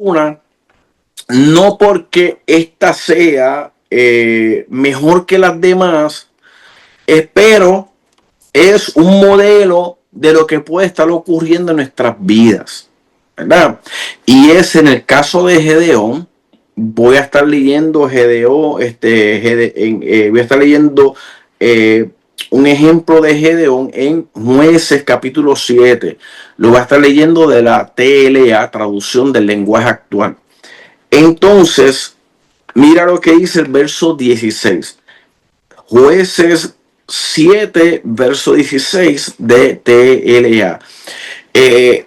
una, no porque esta sea mejor que las demás, pero es un modelo de lo que puede estar ocurriendo en nuestras vidas, ¿verdad? Y es en el caso de Gedeón. Voy a estar leyendo Gedeón, voy a estar leyendo un ejemplo de Gedeón en Jueces capítulo 7. Lo voy a estar leyendo de la TLA, traducción del lenguaje actual. Entonces, mira lo que dice el verso 16. Jueces 7, verso 16 de TLA.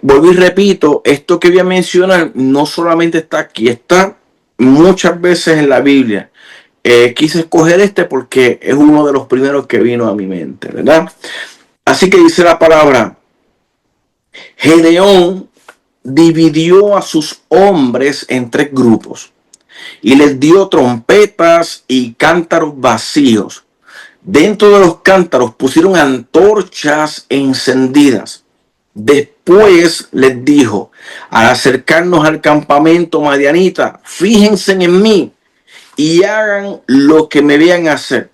Vuelvo y repito, esto que voy a mencionar no solamente está aquí, está muchas veces en la Biblia. Quise escoger este porque es uno de los primeros que vino a mi mente, ¿verdad? Así que dice la palabra: Gedeón dividió a sus hombres en 3 grupos y les dio trompetas y cántaros vacíos. Dentro de los cántaros pusieron antorchas encendidas. Después les dijo: al acercarnos al campamento madianita, fíjense en mí y hagan lo que me vean hacer.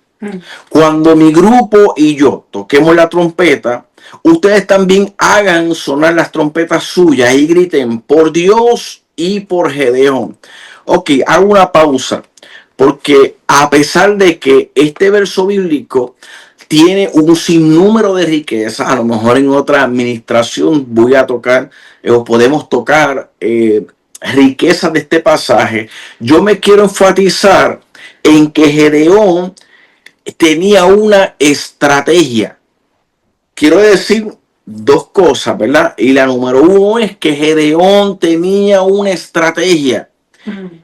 Cuando mi grupo y yo toquemos la trompeta, ustedes también hagan sonar las trompetas suyas y griten por Dios y por Gedeón. Ok, hago una pausa, porque a pesar de que este verso bíblico tiene un sinnúmero de riquezas, a lo mejor en otra administración voy a tocar o podemos tocar riquezas de este pasaje, yo me quiero enfatizar en que Gedeón tenía una estrategia. Quiero decir 2 cosas, ¿verdad? Y la número 1 es que Gedeón tenía una estrategia.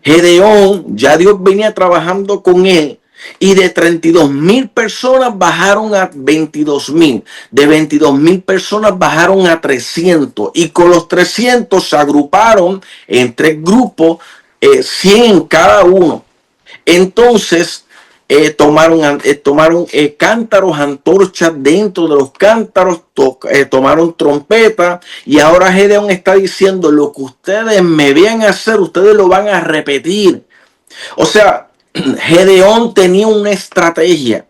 Gedeón, ya Dios venía trabajando con él, y de 32,000 personas bajaron a 22,000. De 22,000 personas bajaron a 300. Y con los 300 se agruparon en 3 grupos, 100 en cada uno. Entonces, tomaron cántaros, antorchas dentro de los cántaros, tomaron trompeta, y ahora Gedeón está diciendo: lo que ustedes me vean hacer, ustedes lo van a repetir. O sea, Gedeón tenía una estrategia.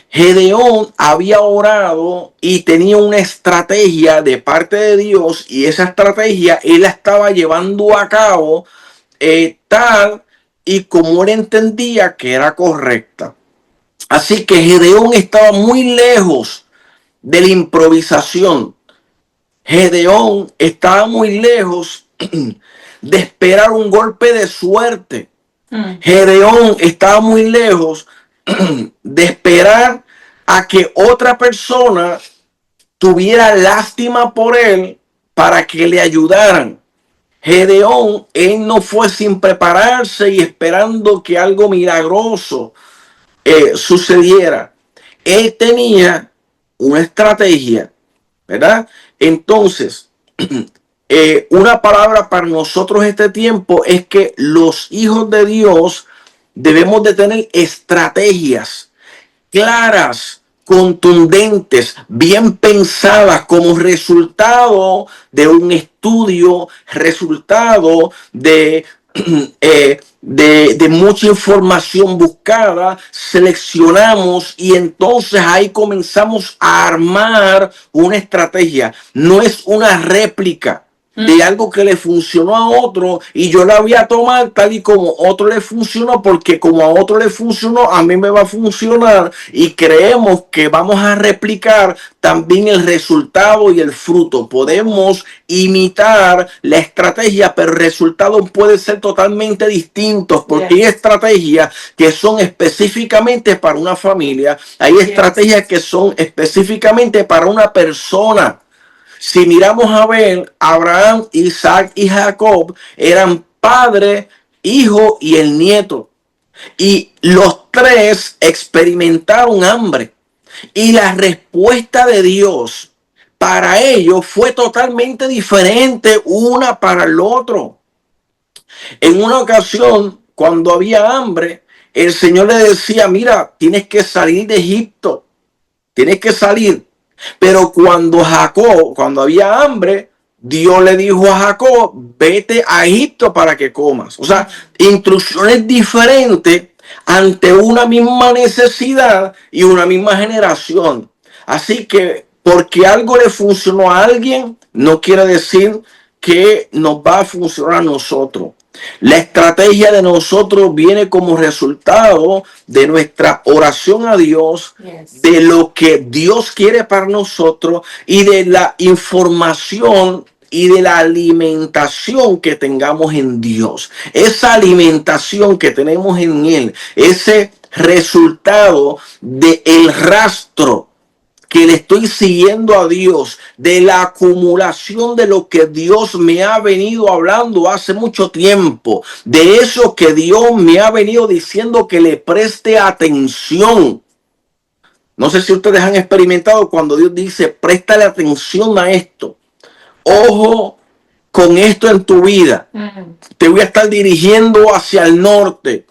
Gedeón había orado y tenía una estrategia de parte de Dios, y esa estrategia él la estaba llevando a cabo tal y como él entendía que era correcta. Así que Gedeón estaba muy lejos de la improvisación. Gedeón estaba muy lejos de esperar un golpe de suerte. Gedeón estaba muy lejos de esperar a que otra persona tuviera lástima por él para que le ayudaran. Gedeón, él no fue sin prepararse y esperando que algo milagroso sucediera. Él tenía una estrategia, ¿verdad? Entonces, una palabra para nosotros este tiempo es que los hijos de Dios debemos de tener estrategias claras, contundentes, bien pensadas, como resultado de un estudio, resultado de mucha información buscada, seleccionamos y entonces ahí comenzamos a armar una estrategia. No es una réplica de algo que le funcionó a otro y yo la voy a tomar tal y como otro le funcionó, porque como a otro le funcionó, a mí me va a funcionar, y creemos que vamos a replicar también el resultado y el fruto. Podemos imitar la estrategia, pero el resultado puede ser totalmente distinto, porque hay estrategias que son específicamente para una familia, hay estrategias que son específicamente para una persona. Si miramos a ver, Abraham, Isaac y Jacob eran padre, hijo y el nieto. Y los 3 experimentaron hambre. Y la respuesta de Dios para ellos fue totalmente diferente una para el otro. En una ocasión, cuando había hambre, el Señor le decía: mira, tienes que salir de Egipto. Tienes que salir. Pero cuando había hambre, Dios le dijo a Jacob, vete a Egipto para que comas. O sea, instrucciones diferentes ante una misma necesidad y una misma generación. Así que porque algo le funcionó a alguien, no quiere decir que nos va a funcionar a nosotros. La estrategia de nosotros viene como resultado de nuestra oración a Dios, de lo que Dios quiere para nosotros y de la información y de la alimentación que tengamos en Dios. Esa alimentación que tenemos en Él, ese resultado del rastro que le estoy siguiendo a Dios, de la acumulación de lo que Dios me ha venido hablando hace mucho tiempo, de eso que Dios me ha venido diciendo que le preste atención. No sé si ustedes han experimentado cuando Dios dice, préstale atención a esto. Ojo con esto en tu vida. Te voy a estar dirigiendo hacia el norte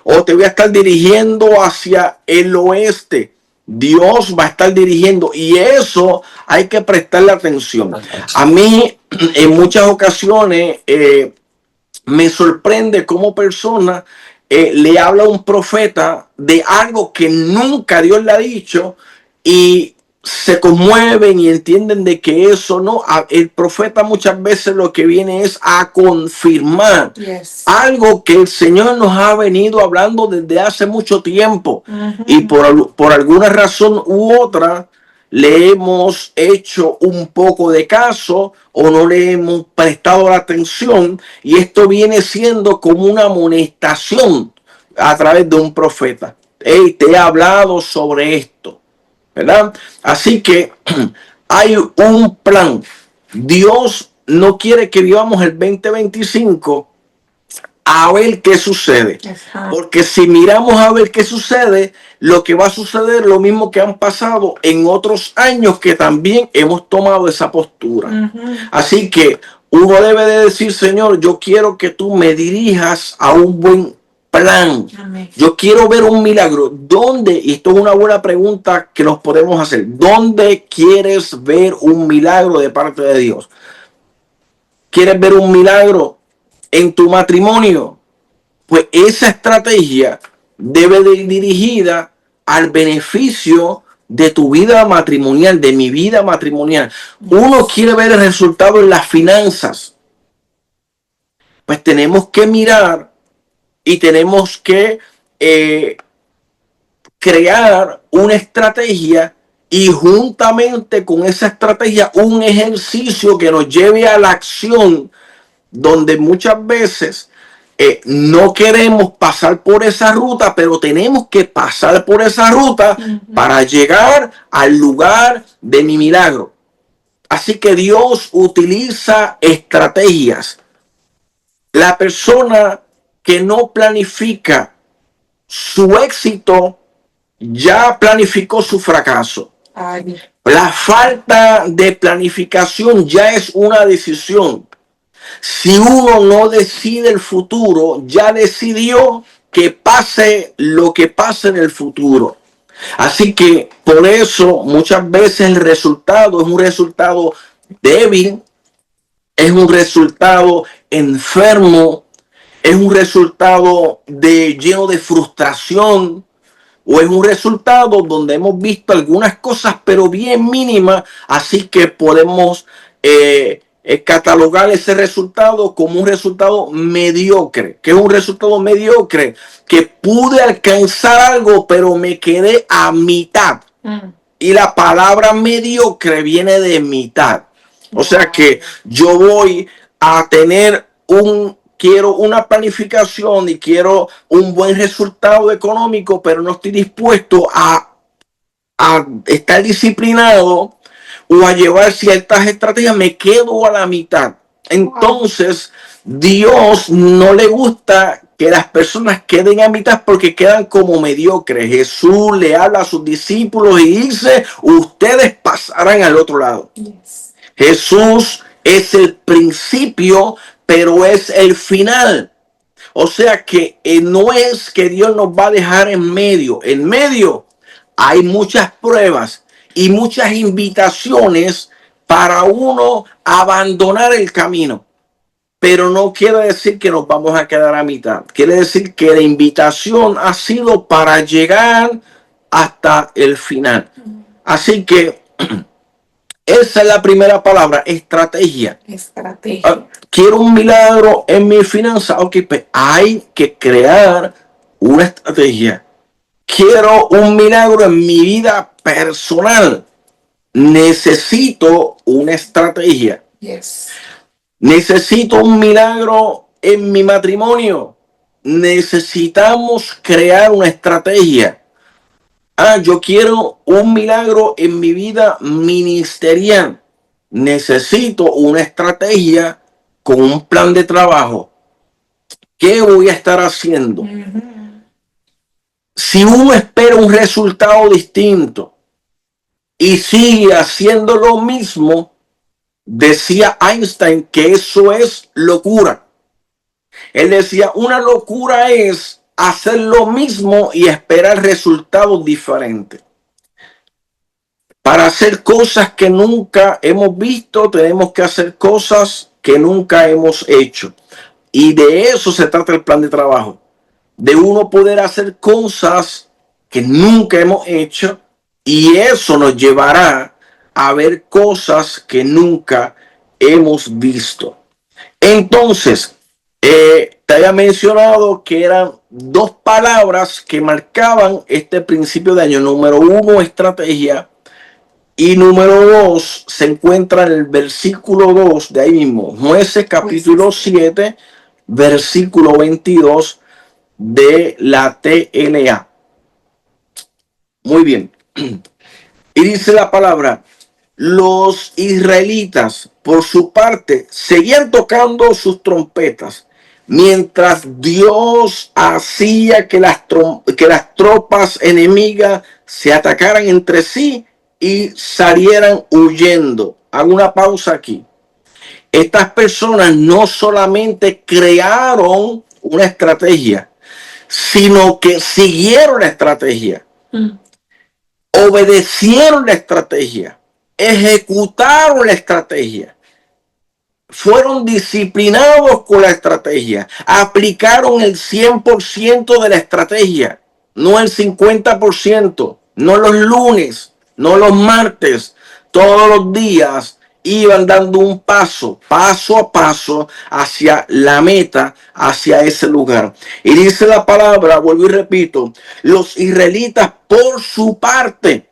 o te voy a estar dirigiendo hacia el oeste. Dios va a estar dirigiendo y eso hay que prestarle atención. A mí en muchas ocasiones me sorprende cómo persona le habla a un profeta de algo que nunca Dios le ha dicho y se conmueven y entienden de que eso no, el profeta muchas veces lo que viene es a confirmar algo que el Señor nos ha venido hablando desde hace mucho tiempo y por alguna razón u otra le hemos hecho un poco de caso o no le hemos prestado la atención y esto viene siendo como una amonestación a través de un profeta. Hey, te he hablado sobre esto, ¿verdad? Así que hay un plan. Dios no quiere que vivamos el 2025 a ver qué sucede. Porque si miramos a ver qué sucede, lo que va a suceder es lo mismo que han pasado en otros años que también hemos tomado esa postura. Así que uno debe de decir, Señor, yo quiero que tú me dirijas a un buen plan. Amén. Yo quiero ver un milagro. ¿Dónde? Y esto es una buena pregunta que nos podemos hacer. ¿Dónde quieres ver un milagro de parte de Dios? ¿Quieres ver un milagro en tu matrimonio? Pues esa estrategia debe de ir dirigida al beneficio de tu vida matrimonial, de mi vida matrimonial. Uno quiere ver el resultado en las finanzas. Pues tenemos que mirar y tenemos que crear una estrategia y juntamente con esa estrategia un ejercicio que nos lleve a la acción, donde muchas veces no queremos pasar por esa ruta, pero tenemos que pasar por esa ruta para llegar al lugar de mi milagro. Así que Dios utiliza estrategias. La persona que no planifica su éxito ya planificó su fracaso. La falta de planificación ya es una decisión. Si uno no decide el futuro, ya decidió que pase lo que pase en el futuro. Así que por eso muchas veces el resultado es un resultado débil, es un resultado enfermo, es un resultado lleno de frustración o es un resultado donde hemos visto algunas cosas pero bien mínimas, así que podemos catalogar ese resultado como un resultado mediocre. Que es un resultado mediocre, que pude alcanzar algo pero me quedé a mitad. Y la palabra mediocre viene de mitad. O sea que yo voy a tener quiero una planificación y quiero un buen resultado económico, pero no estoy dispuesto a estar disciplinado o a llevar ciertas estrategias, me quedo a la mitad. Entonces, Dios no le gusta que las personas queden a mitad porque quedan como mediocres. Jesús le habla a sus discípulos y dice, ustedes pasarán al otro lado. Jesús es el principio, pero es el final. O sea que no es que Dios nos va a dejar en medio. En medio hay muchas pruebas y muchas invitaciones para uno abandonar el camino. Pero no quiere decir que nos vamos a quedar a mitad. Quiere decir que la invitación ha sido para llegar hasta el final. Así que esa es la primera palabra, estrategia. Estrategia. Quiero un milagro en mi finanza. Ok, pues hay que crear una estrategia. Quiero un milagro en mi vida personal. Necesito una estrategia. Yes. Necesito un milagro en mi matrimonio. Necesitamos crear una estrategia. Yo quiero un milagro en mi vida ministerial. Necesito una estrategia con un plan de trabajo. ¿Qué voy a estar haciendo? Si uno espera un resultado distinto y sigue haciendo lo mismo, decía Einstein que eso es locura. Él decía, una locura es hacer lo mismo y esperar resultados diferentes. Para hacer cosas que nunca hemos visto, tenemos que hacer cosas que nunca hemos hecho. Y de eso se trata el plan de trabajo. De uno poder hacer cosas que nunca hemos hecho, y eso nos llevará a ver cosas que nunca hemos visto. Entonces, te había mencionado que eran dos palabras que marcaban este principio de año. Número uno, estrategia. Y número 2 se encuentra en el versículo 2 de ahí mismo. Jueces capítulo 7, versículo 22 de la TLA. Muy bien. Y dice la palabra, los israelitas por su parte seguían tocando sus trompetas mientras Dios hacía que las tropas enemigas se atacaran entre sí y salieran huyendo. Hago una pausa aquí. Estas personas no solamente crearon una estrategia, sino que siguieron la estrategia. Obedecieron la estrategia, ejecutaron la estrategia, fueron disciplinados con la estrategia, aplicaron el 100% de la estrategia, no el 50%, no los lunes, no los martes, todos los días iban dando un paso a paso hacia la meta, hacia ese lugar. Y dice la palabra, vuelvo y repito, los israelitas por su parte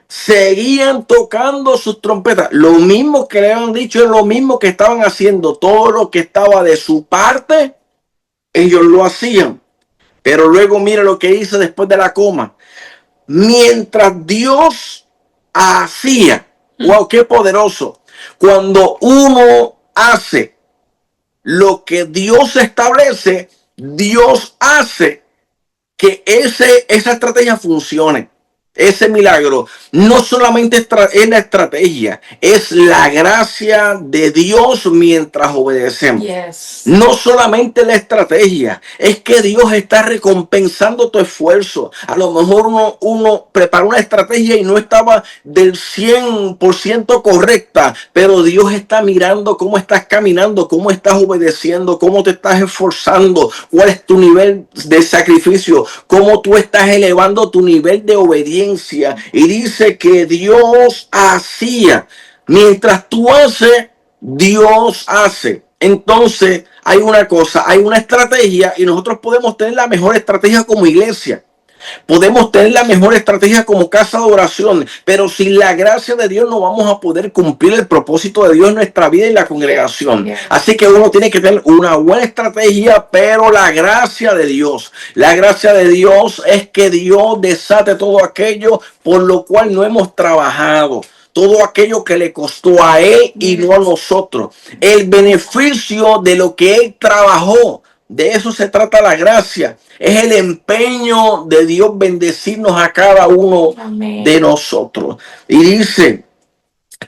seguían tocando sus trompetas. Lo mismo que le habían dicho es lo mismo que estaban haciendo. Todo lo que estaba de su parte, ellos lo hacían. Pero luego mira lo que dice después de la coma. Mientras Dios hacía. ¡Wow! ¡Qué poderoso! Cuando uno hace lo que Dios establece, Dios hace que esa estrategia funcione. Ese milagro no solamente es la estrategia, es la gracia de Dios mientras obedecemos. Yes. No solamente la estrategia, es que Dios está recompensando tu esfuerzo. A lo mejor uno preparó una estrategia y no estaba del 100% correcta, pero Dios está mirando cómo estás caminando, cómo estás obedeciendo, cómo te estás esforzando, cuál es tu nivel de sacrificio, cómo tú estás elevando tu nivel de obediencia. Y dice que Dios hacía. Mientras tú haces, Dios hace. Entonces hay una cosa, hay una estrategia, y nosotros podemos tener la mejor estrategia como iglesia. Podemos tener la mejor estrategia como casa de oración, pero sin la gracia de Dios no vamos a poder cumplir el propósito de Dios en nuestra vida y la congregación. Así que uno tiene que tener una buena estrategia, pero la gracia de Dios. La gracia de Dios es que Dios desate todo aquello por lo cual no hemos trabajado. Todo aquello que le costó a Él y no a nosotros. El beneficio de lo que Él trabajó. De eso se trata la gracia. Es el empeño de Dios bendecirnos a cada uno de nosotros. Y dice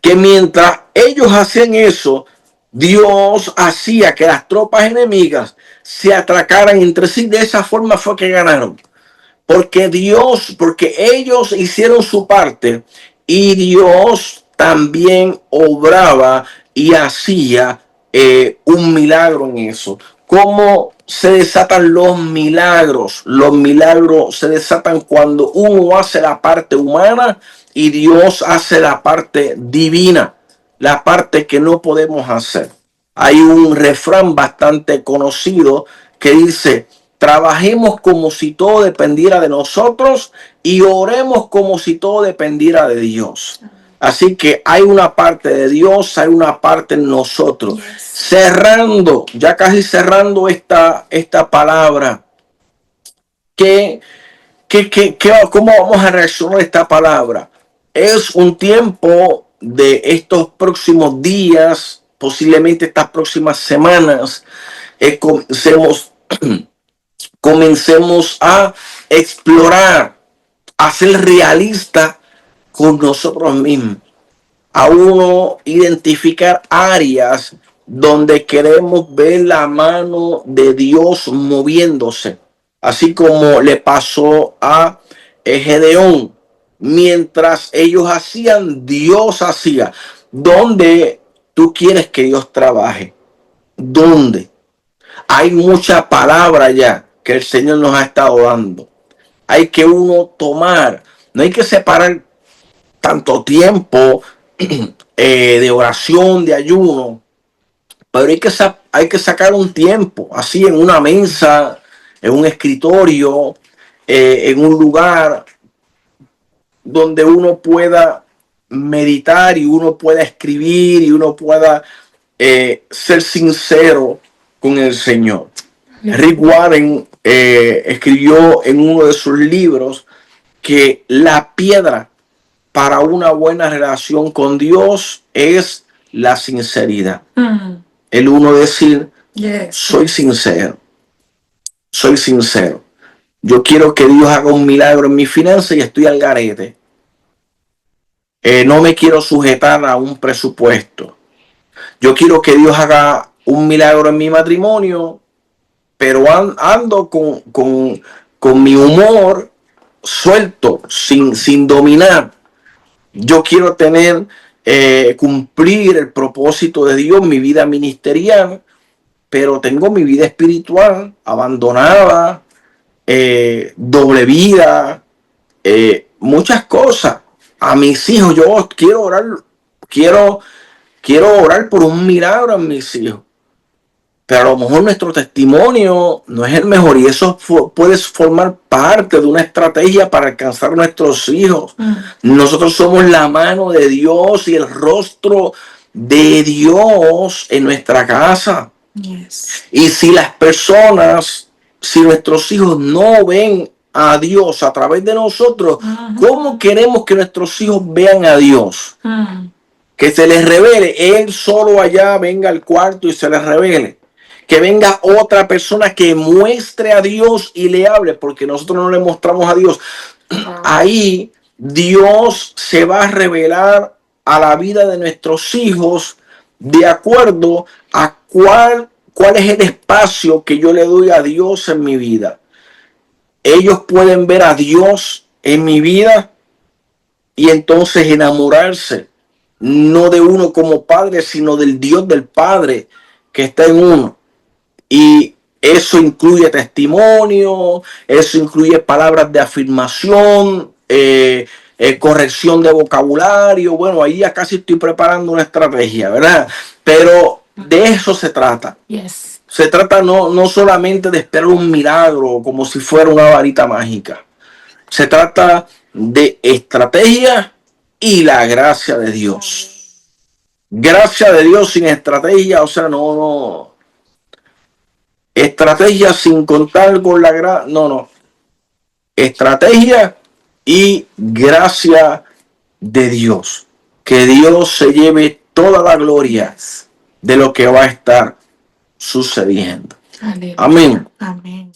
que mientras ellos hacían eso, Dios hacía que las tropas enemigas se atracaran entre sí. De esa forma fue que ganaron. Porque ellos hicieron su parte y Dios también obraba y hacía un milagro en eso. ¿Cómo se desatan los milagros? Los milagros se desatan cuando uno hace la parte humana y Dios hace la parte divina, la parte que no podemos hacer. Hay un refrán bastante conocido que dice: trabajemos como si todo dependiera de nosotros y oremos como si todo dependiera de Dios. Así que hay una parte de Dios, hay una parte en nosotros. Yes. Cerrando, ya casi cerrando esta palabra, ¿cómo vamos a reaccionar a esta palabra? Es un tiempo de estos próximos días, posiblemente estas próximas semanas, comencemos a explorar, a ser realistas con nosotros mismos, a uno identificar áreas donde queremos ver la mano de Dios moviéndose, así como le pasó a Gedeón. Mientras ellos hacían, Dios hacía. ¿Dónde tú quieres que Dios trabaje? ¿Dónde? Hay mucha palabra ya que el Señor nos ha estado dando. Hay que uno tomar, no hay que separar tanto tiempo de oración, de ayuno, pero hay que sacar un tiempo, así en una mesa, en un escritorio, en un lugar donde uno pueda meditar y uno pueda escribir y uno pueda ser sincero con el Señor. Rick Warren escribió en uno de sus libros que la piedra para una buena relación con Dios es la sinceridad. El uno decir, yes, soy sincero, soy sincero. Yo quiero que Dios haga un milagro en mi finanza y estoy al garete. No me quiero sujetar a un presupuesto. Yo quiero que Dios haga un milagro en mi matrimonio, pero ando con mi humor suelto, sin dominar. Yo quiero tener, cumplir el propósito de Dios, mi vida ministerial, pero tengo mi vida espiritual abandonada, doble vida, muchas cosas. A mis hijos, yo quiero orar por un milagro en mis hijos. Pero a lo mejor nuestro testimonio no es el mejor y eso puede formar parte de una estrategia para alcanzar a nuestros hijos. Nosotros somos la mano de Dios y el rostro de Dios en nuestra casa. Yes. Y si nuestros hijos no ven a Dios a través de nosotros, ¿cómo queremos que nuestros hijos vean a Dios? Que se les revele, Él solo allá venga al cuarto y se les revele. Que venga otra persona que muestre a Dios y le hable, porque nosotros no le mostramos a Dios. Ahí Dios se va a revelar a la vida de nuestros hijos de acuerdo a cuál es el espacio que yo le doy a Dios en mi vida. Ellos pueden ver a Dios en mi vida y entonces enamorarse, no de uno como padre, sino del Dios del Padre que está en uno. Y eso incluye testimonio, eso incluye palabras de afirmación, corrección de vocabulario. Bueno, ahí ya casi estoy preparando una estrategia, ¿verdad? Pero de eso se trata. Yes. Se trata no solamente de esperar un milagro como si fuera una varita mágica. Se trata de estrategia y la gracia de Dios. Gracia de Dios sin estrategia, o sea, no. Estrategia sin contar con la gracia. No. Estrategia y gracia de Dios. Que Dios se lleve toda la gloria de lo que va a estar sucediendo. Amén. Amén.